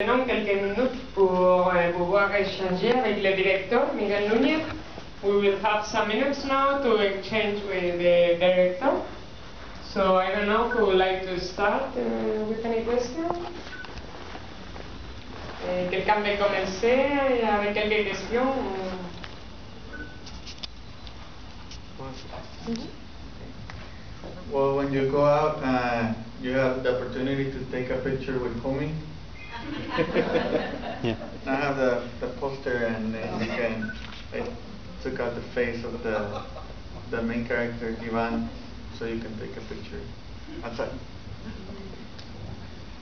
Tenons quelques minutes pour pouvoir échanger avec le directeur, Miguel Nunez. We will have some minutes now to exchange with the director. So I don't know who would like to start with any question. Quelqu'un veut commencer avec quelques questions? Well, when you go out, you have the opportunity to take a picture with homie. Yeah. I have the poster, and then you can. I took out the face of the main character, Ivan, so you can take a picture outside.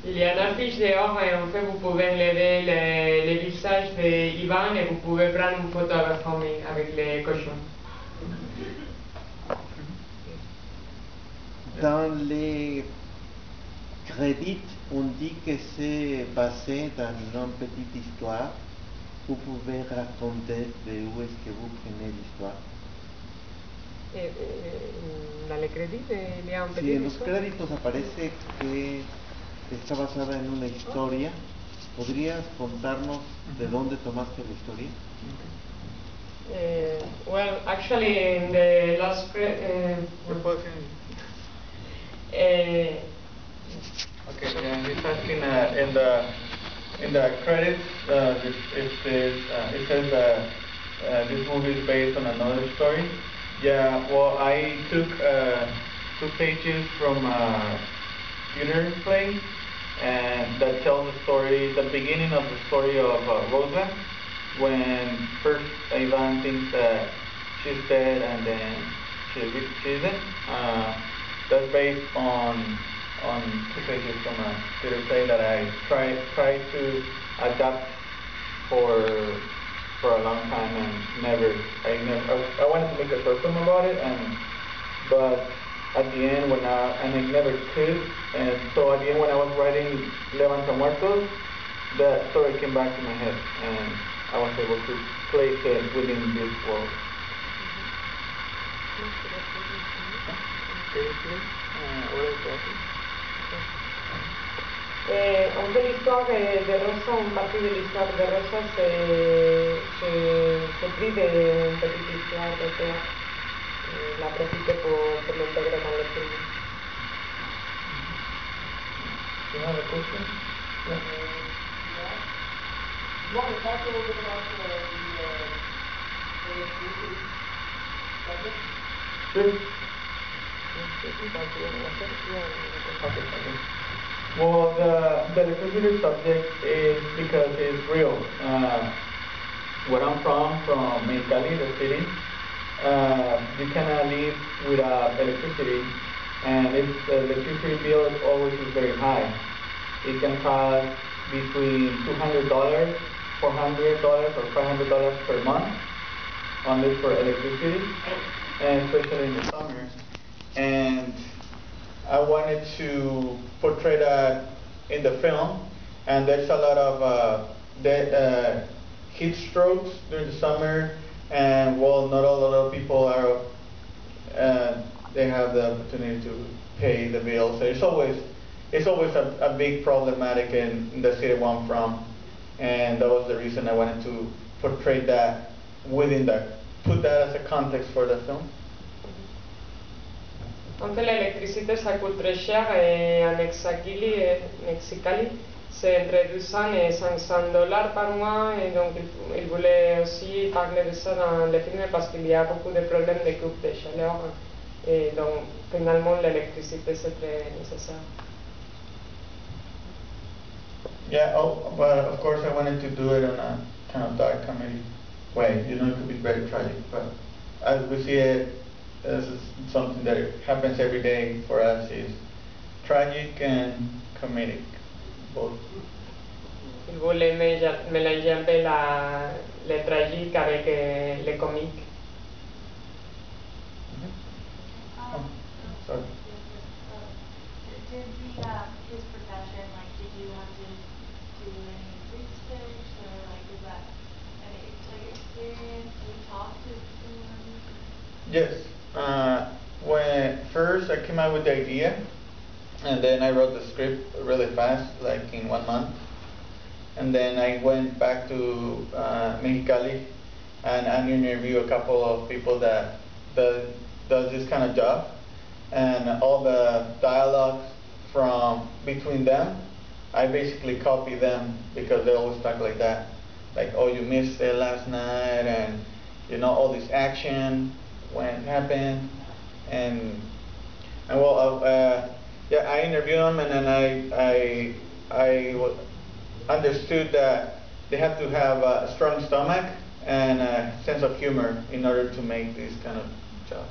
Il y a une affiche dehors et en fait vous pouvez enlever le visage d'Ivan et vous pouvez prendre une photo avec les cochons. Dans les crédits, on dit que c'est basé dans une petite histoire. Vous pouvez raconter de où est-ce que vous prenez l'histoire. Dans les crédits, il y a un petit Si en los créditos aparece que está basada en una historia, ¿podrías contarnos de dónde tomaste la historia? Well, actually, in the last Okay, yeah, he's asking in the credits, it says this movie is based on another story. Yeah, well, I took 2 pages from a theater play, and that tells the story, the beginning of the story of Rosa, when first Ivan thinks that she's dead and then she isn't. That's based on 2 pages from a theater play that I tried to adapt for a long time and I wanted to make a short film about it, but at the end I never could, and so at the end when I was writing Levantamuertos, that story came back to my head and I was able to place it within this world. En fait, l'histoire de Rosa, une partie de l'histoire de Rosa, c'est pris d'une petite histoire de théâtre. La profité pour l'intégrer dans le film. Do you have a question? Yeah. You want to talk a little bit about the subject? Sure. Well, the electricity subject is because it's real. Where I'm from Mexicali, the city, you cannot live without electricity, and the electricity bill is very high. It can cost between $200, $400, or $500 per month, only for electricity, and especially in the summer. And I wanted to portray that in the film, and there's a lot of heat strokes during the summer, and well, not a lot of people are they have the opportunity to pay the bills. So it's always a big problematic in the city where I'm from, and that was the reason I wanted to portray that put that as a context for the film. En fait, l'électricité, ça coûte très cher et à Mexicali, c'est entre 200 et 500 dollars par mois, et donc il voulait aussi parler de ça dans le film parce qu'il y a beaucoup de problèmes de coupe de chaleur, et donc finalement l'électricité c'est très nécessaire. Yeah, but of course I wanted to do it in a kind of dark comedy way. It could be very tragic, but as we see it, this is something that happens every day for us, is tragic and comedic, both. Il voulait mélanger un peu le tragique avec le comique. Oh, sorry. Did his profession, did you have to do any research, or is that an experience? Did you talk to someone? Yes. When first I came out with the idea, and then I wrote the script really fast, like in 1 month. and then I went back to Mexicali and interviewed a couple of people that does this kind of job, and all the dialogues from between them, I basically copy them because they always talk like that, like, oh, you missed it last night, and you know, all this action when it happened, and well, yeah, I interviewed them, and then I understood that they have to have a strong stomach and a sense of humor in order to make this kind of job.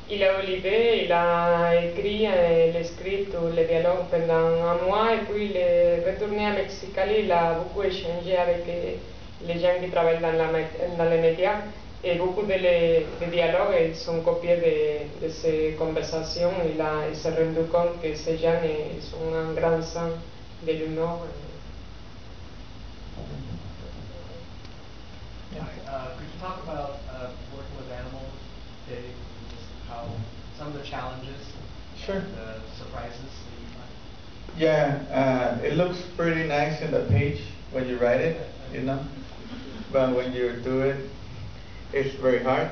Il a Olivier, il a écrit le script ou le dialogue pendant un mois, et puis il est retourné à Mexicali, il a beaucoup échangé avec les gens qui travaillent dans les médias, et beaucoup de dialogues ils sont copiés de ces conversations. Il s'est rendu compte que ces gens ils ont un grand sens de l'humour. Could you talk about working with animals, Dave, and just how some of the challenges, Sure. and the surprises that you find? Yeah, it looks pretty nice in the page when you write it, you know, but when you do it, it's very hard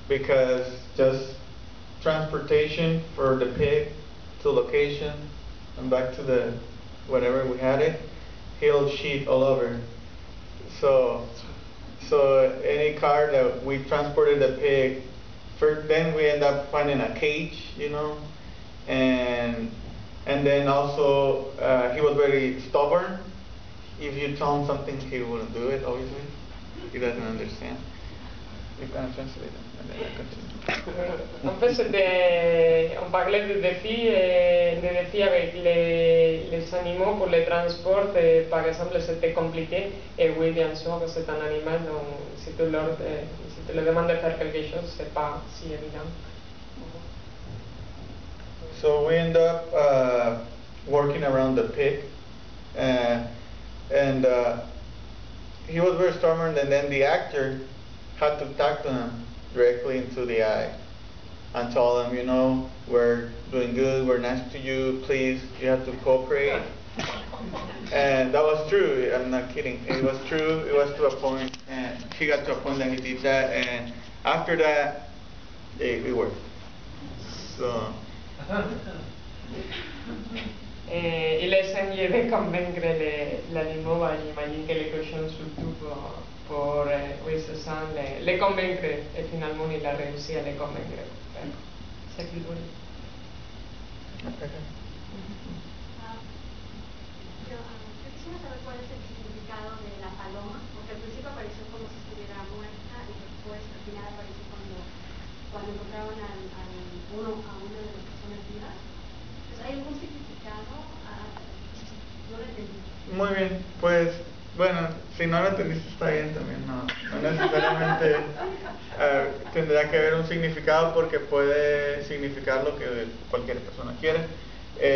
because just transportation for the pig to location and back to the whatever we had it, he'll shit all over. So any car that we transported the pig, then we end up finding a cage, you know, and then also he was very stubborn. If you tell him something, he wouldn't do it. Obviously, he doesn't understand. You can translate it, and then I continue. En fait, on parlait de défis avec les animaux pour le transport. Par exemple, c'était compliqué. Et oui, bien sûr, c'est un animal, donc si tu leur demandes de faire quelque chose, c'est pas si évident. So we end up working around the pig, and he was very stubborn, and then the actor had to talk to him directly into the eye and tell him, you know, we're doing good, we're nice to you, please, you have to cooperate. And that was true, I'm not kidding, it was true, it was to a point, and he got to a point that he did that, and after that, it worked. So. Il a essayé de convaincre l'animal, j'imagine que les cochons surtout pour oui, c'est ça, les convaincre, et finalement il a réussi à les convaincre. C'est plus bon. Yo quisiera saber cuál es el significado de la paloma, porque al principio apareció como si estuviera muerta y después al final apareció cuando encontraron a una de las personas vivas. Entonces, ¿hay algún significado? No lo entendí. Muy bien, pues bueno, si no lo entendiste está bien también, no necesariamente tendrá que haber un significado porque puede significar lo que cualquier persona quiere.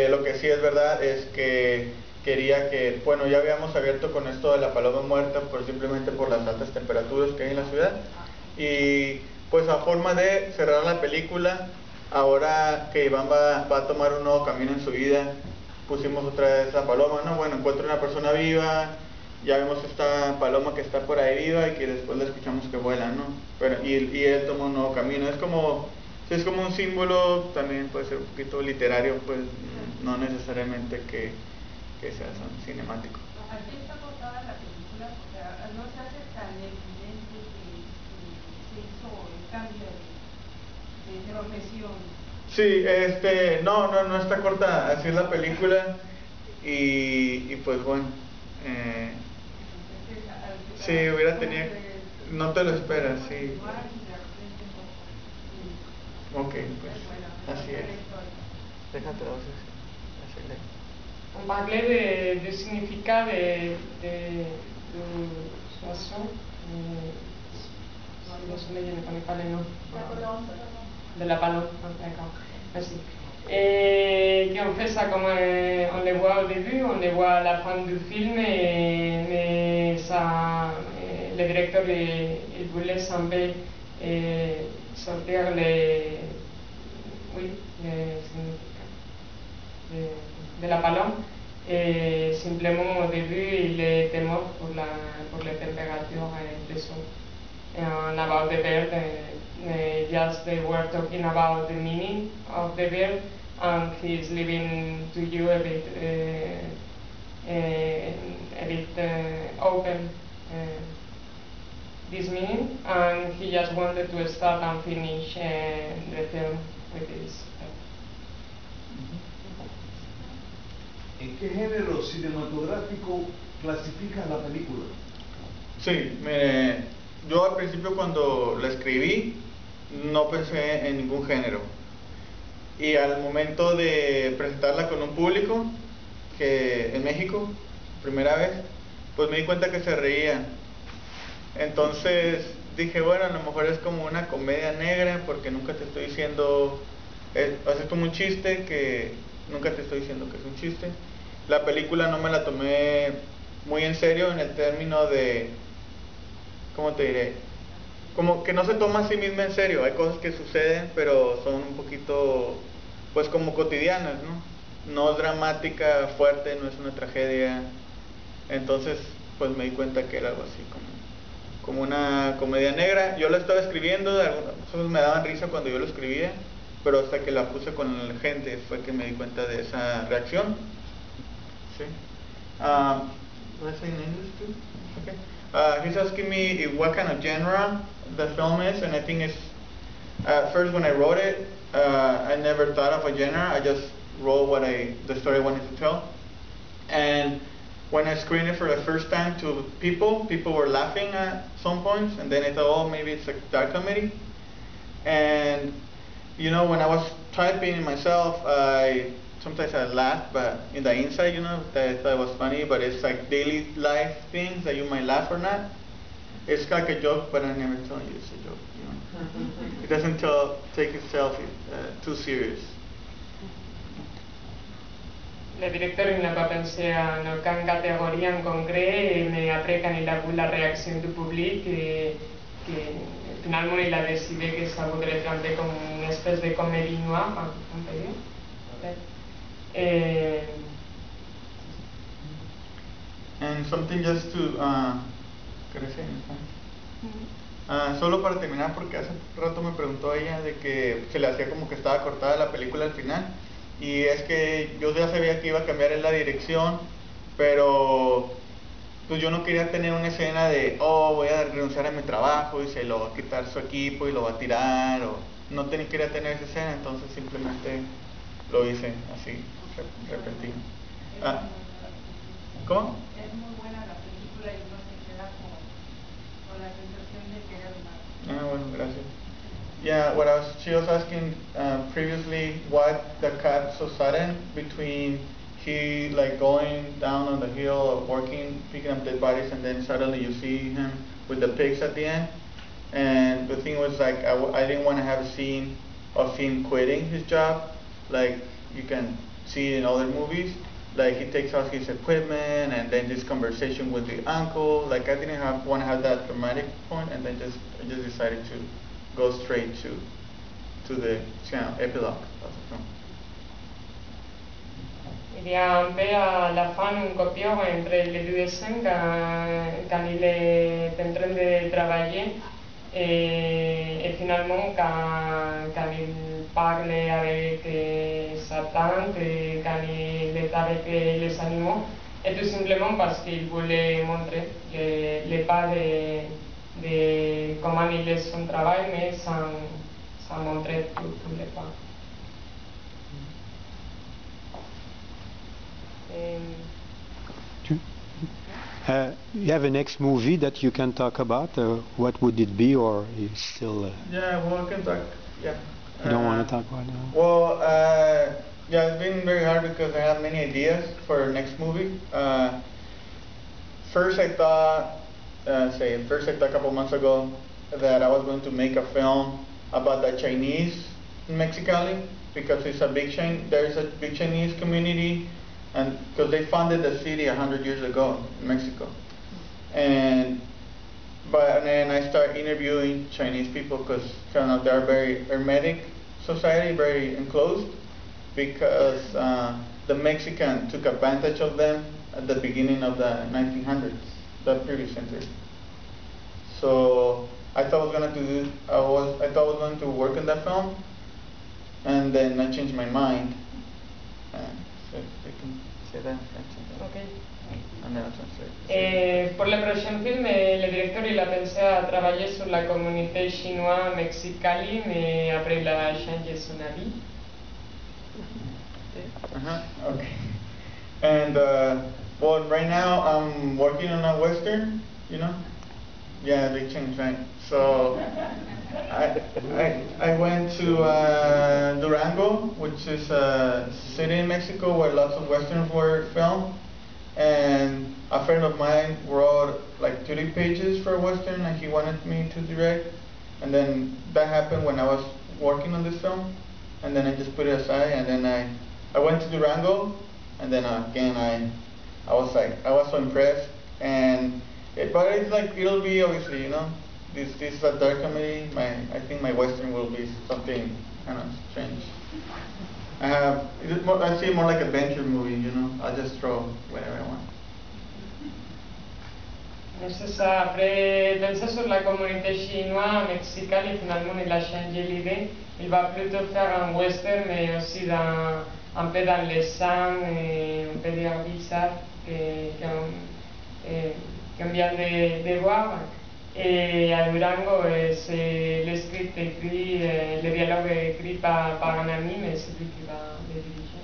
Lo que sí es verdad es que quería que, bueno, ya habíamos abierto con esto de la paloma muerta simplemente por las altas temperaturas que hay en la ciudad, y pues a forma de cerrar la película, ahora que Iván va a tomar un nuevo camino en su vida, pusimos otra vez la paloma, ¿no? Bueno, encuentra una persona viva, ya vemos esta paloma que está por ahí viva y que después la escuchamos que vuela, ¿no? Pero, y él toma un nuevo camino, es como un símbolo, también puede ser un poquito literario, pues no necesariamente que sea cinemático. Aquí está cortada la película, porque no se hace tan evidente que se hizo el cambio de profesión. Sí, no está cortada, así es la película, y pues bueno, sí, hubiera tenido, no te lo esperas, sí. Ok, pues, así es. Déjate hacerle. On parlait du significat de chanson, désolé, je ne connais pas les noms. De la palome, d'accord, merci. Et qu'on fait ça comme on les voit au début, on les voit à la fin du film, mais ça, le directeur il voulait sembler sortir les significats de la palome. Et simplement au début, il était mort pour la température des eaux. And about the bird, just they were talking about the meaning of the bird, and he's leaving to you a bit open this meaning, and he just wanted to start and finish the film with this. ¿En qué género cinematográfico clasifica la película? Sí, mire, yo al principio cuando la escribí no pensé en ningún género. Y al momento de presentarla con un público, que en México, primera vez, pues me di cuenta que se reían. Entonces dije, bueno, a lo mejor es como una comedia negra, porque nunca te estoy diciendo, haces como un chiste que nunca te estoy diciendo que es un chiste. La película no me la tomé muy en serio en el término de, ¿cómo te diré? Como que no se toma a sí misma en serio. Hay cosas que suceden, pero son un poquito, pues como cotidianas, ¿no? No es dramática, fuerte, no es una tragedia. Entonces, pues me di cuenta que era algo así como una comedia negra. Yo la estaba escribiendo, algunas cosas me daban risa cuando yo lo escribía, pero hasta que la puse con la gente fue que me di cuenta de esa reacción. ¿Sí? Did I say in English too? Okay. He's asking me what kind of genre the film is, and I think it's, first when I wrote it, I never thought of a genre. I just wrote the story I wanted to tell. And when I screened it for the first time to people were laughing at some points, and then I thought, oh, maybe it's a dark comedy. And you know, when I was typing it myself, sometimes I laugh, but in the inside, you know, that I thought it was funny, but it's like daily life things that you might laugh or not. It's like a joke, but I never tell you it's a joke, you know. It doesn't take itself too serious. Le directeur n'a pas pensé à aucune catégorie en concret, mais après quand il a vu la réaction du public, finalement il a décidé que ça voudrait être un peu comme une espèce de comédie noire, on peut dire. And something just to, ¿qué decía en español? Solo para terminar, porque hace rato me preguntó ella de que se le hacía como que estaba cortada la película al final. Y es que yo ya sabía que iba a cambiar en la dirección, pero pues yo no quería tener una escena de, oh, voy a renunciar a mi trabajo y se lo va a quitar su equipo y lo va a tirar, o no quería tener esa escena, entonces simplemente lo hice así, repentino. ¿Cómo? Es muy buena la película y uno se queda con la sensación de querer más. Bueno, gracias. Yeah, she was asking previously why the cut so sudden between he like going down on the hill of working, picking up dead bodies, and then suddenly you see him with the pigs at the end. And the thing was like I didn't want to have a scene of him quitting his job, like you can see in other movies. Like he takes out his equipment and then this conversation with the uncle. Like I didn't want to have that dramatic point, and then I just decided to go straight to the epilogue of the film. Il y a un peu à la fin une coupure entre les deux scènes quand il est en train de travailler et finalement quand il parle avec sa tante et quand il est avec les animaux, et tout simplement parce qu'il voulait montrer les pas de comment il est son travail, mais sans montrer tous les pas. You have a next movie that you can talk about? What would it be, or you still? Yeah, well, I can talk. Yeah. You don't want to talk about it? Well, yeah, it's been very hard because I have many ideas for the next movie. First I thought a couple months ago that I was going to make a film about the Chinese in Mexicali, because it's a big there's a big Chinese community, and because they founded the city 100 years ago in Mexico. And then I start interviewing Chinese people, because they're very hermetic society, very enclosed, because the Mexican took advantage of them at the beginning of the 1900s, the previous century. So I thought I was going to work in that film, and then I changed my mind. So I can say that in French. Ok. And then I'll translate. Pour le prochain film, le directeur il a pensé à travailler sur la communauté chinoise Mexicali, mais après il a changé son avis. Okay. And well, right now I'm working on a western. You know. Yeah, they changed, right? So I went to Durango, which is a city in Mexico where lots of westerns were filmed. And a friend of mine wrote like 30 pages for a western, and he wanted me to direct. And then that happened when I was working on this film, and then I just put it aside. And then I went to Durango, and then again I was so impressed. And but it's like it'll be obviously, you know, this is a dark comedy. I think my western will be something kind of strange. I see it more like a adventure movie, you know. I'll just throw whatever I want. C'est ça. Après penser sur la communauté chinoise mexicaine, finalement il a changé l'idée. Il va plutôt faire un western, mais aussi un peu dans les sangs et un peu dire bizarre qu'on vient de voir. Et à Durango, c'est le script écrit, le dialogue écrit par un ami, mais c'est lui qui va le diriger.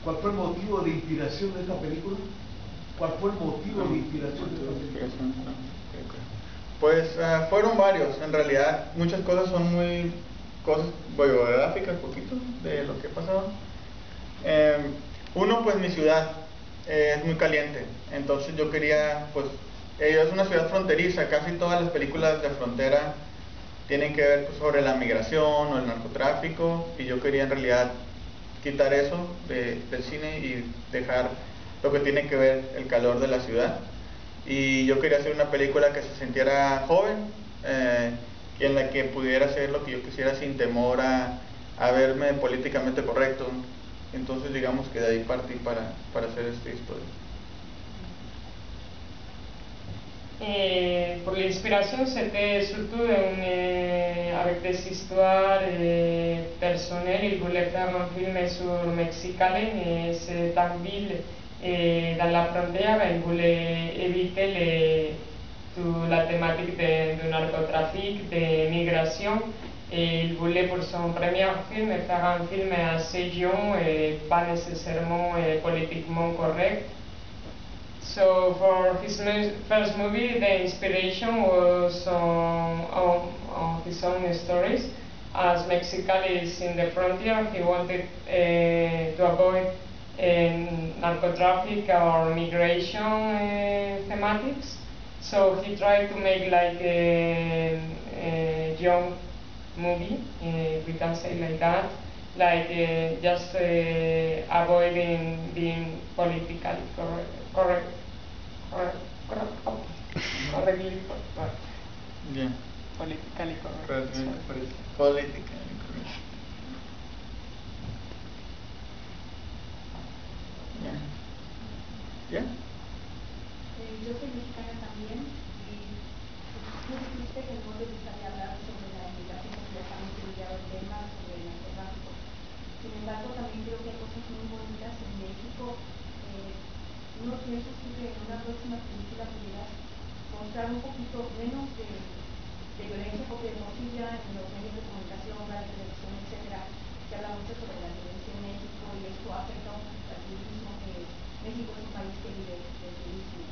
¿Cuál fue el motivo de inspiración de esta película? ¿Cuál fue el motivo de inspiración de esta película? Pues fueron varios, en realidad muchas cosas son muy cosas biográficas, poquito de lo que pasaba. Uno, pues mi ciudad es muy caliente, entonces yo quería, pues es una ciudad fronteriza, casi todas las películas de frontera tienen que ver pues, sobre la migración o el narcotráfico, y yo quería en realidad quitar eso del cine y dejar lo que tiene que ver el calor de la ciudad. Y yo quería hacer una película que se sintiera joven y en la que pudiera hacer lo que yo quisiera sin temor a verme políticamente correcto. Entonces digamos que de ahí partí para hacer esta historia. Pour l'inspiration, c'était surtout avec des histoires personnelles. Il voulait faire un film sur Mexicali, et c'est en ville et dans la frontière. Il voulait éviter toute la thématique du narcotrafic, de migration. Et il voulait pour son premier film faire un film assez jeune et pas nécessairement politiquement correct. So for his first movie, the inspiration was on his own stories. As Mexicali is in the frontier, he wanted to avoid narcotraffic or migration thematics. So he tried to make like a young movie, we can say like that, like just avoiding being politically correct. Yeah. Politically correct. Politically correct. Yeah. Yeah. Yo soy mexicana también y tú dijiste que no te gustaría hablar sobre la inmigración porque ya estamos lidiando el tema sobre el narcotráfico. Sin embargo, también creo que hay cosas muy bonitas en México. ¿No piensas tú que en una próxima película pudieras mostrar un poquito menos de violencia? Porque de por sí ya en los medios de comunicación, la televisión, etcétera, se habla mucho sobre la violencia en México y esto afecta un poquito al turismo, que México es un país que vive del turismo.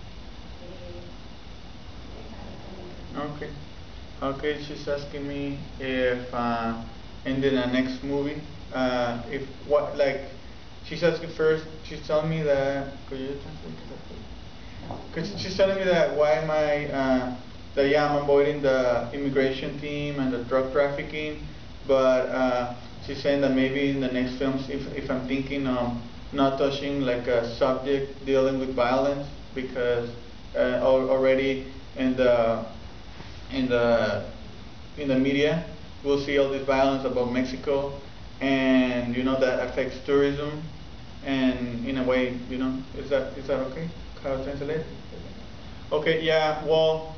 Okay, she's asking me if in the next movie, if what like she's asking first. She's telling me that. Could you translate that? Because she's telling me that why am I that yeah I'm avoiding the immigration theme and the drug trafficking, but she's saying that maybe in the next films if I'm thinking not touching like a subject dealing with violence, because already in the media we'll see all this violence about Mexico, and that affects tourism, and in a way, is that okay? How to translate? Okay, yeah. Well,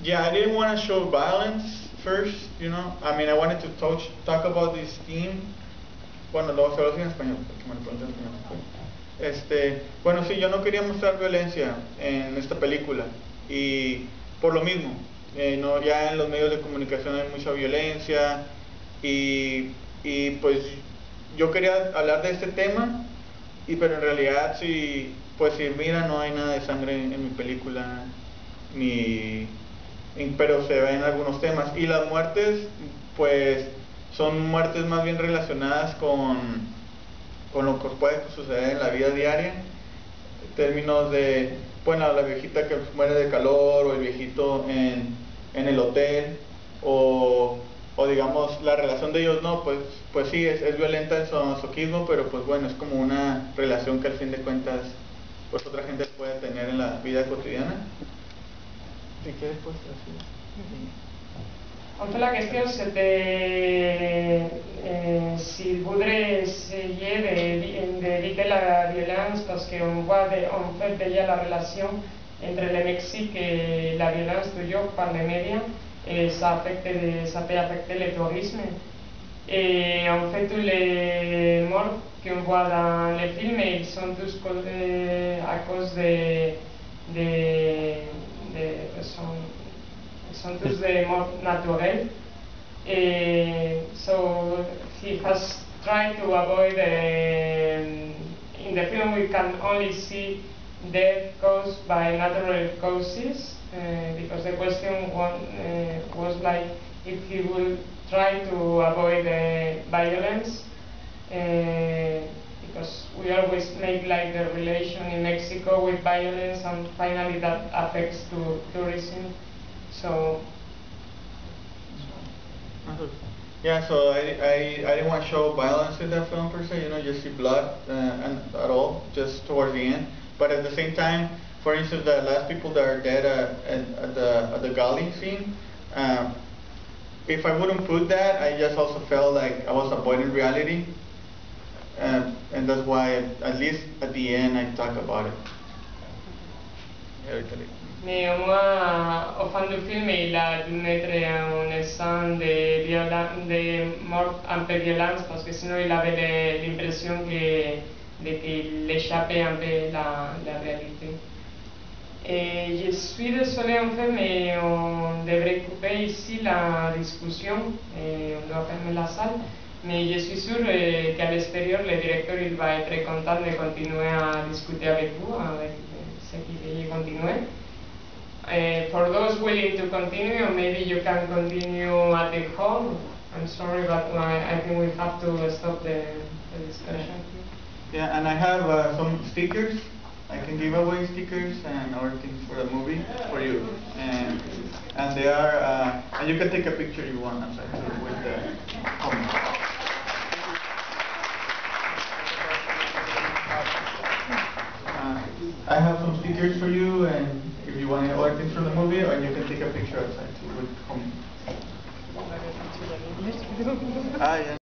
yeah, I didn't want to show violence first, I mean, I wanted to talk about this theme. Bueno, lo voy a hacer en español, porque me lo pregunté en español. Bueno, sí, yo no quería mostrar violencia en esta película, y por lo mismo, no, ya en los medios de comunicación hay mucha violencia, y pues yo quería hablar de este tema, pero en realidad pues si mira, no hay nada de sangre en mi película, pero se ven algunos temas, y las muertes pues son muertes más bien relacionadas con lo que puede suceder en la vida diaria, en términos de, bueno, la viejita que muere de calor, o el viejito en el hotel, o digamos la relación de ellos, no, pues sí, es violenta el sadomasoquismo, pero pues bueno, es como una relación que al fin de cuentas pues otra gente puede tener en la vida cotidiana. ¿Y qué después? En fait, la question c'était s'il voudrait essayer d'éviter la violence, parce qu'on voit en fait déjà la relation entre le Mexique et la violence toujours par les médias, et ça peut affecter le tourisme. Et en fait, tous les morts qu'on voit dans les films, ils sont tous à cause sont tous des morts naturelles. So he has tried to avoid, in the film we can only see death caused by natural causes, because the question was like if he will try to avoid violence, because we always make like the relation in Mexico with violence, and finally that affects to tourism. So yeah, so I didn't want to show violence in that film per se, just see blood and at all, just towards the end. But at the same time, for instance, the last people that are dead at the galley scene, if I wouldn't put that, I just also felt like I was avoiding reality, and that's why at least at the end I talk about it. Mais moi, au fin du film, il a dû mettre une scène de mort un peu violente, parce que sinon il avait l'impression qu'il échappait un peu la réalité. Et je suis désolée en fait, mais on devrait couper ici la discussion, et on doit fermer la salle. Mais je suis sûre qu'à l'extérieur, le directeur il va être content de continuer à discuter avec vous, avec ceux qui veulent continuer. For those willing to continue, or maybe you can continue at the hall. I'm sorry, but I think we have to stop the discussion. Yeah, and I have some stickers. I can give away stickers and other things for the movie for you. And they are, and you can take a picture if you want, I'm sorry, with the comment. I have some stickers for you, and if you want other things from the movie, or you can take a picture outside too with comment. Ah, yeah.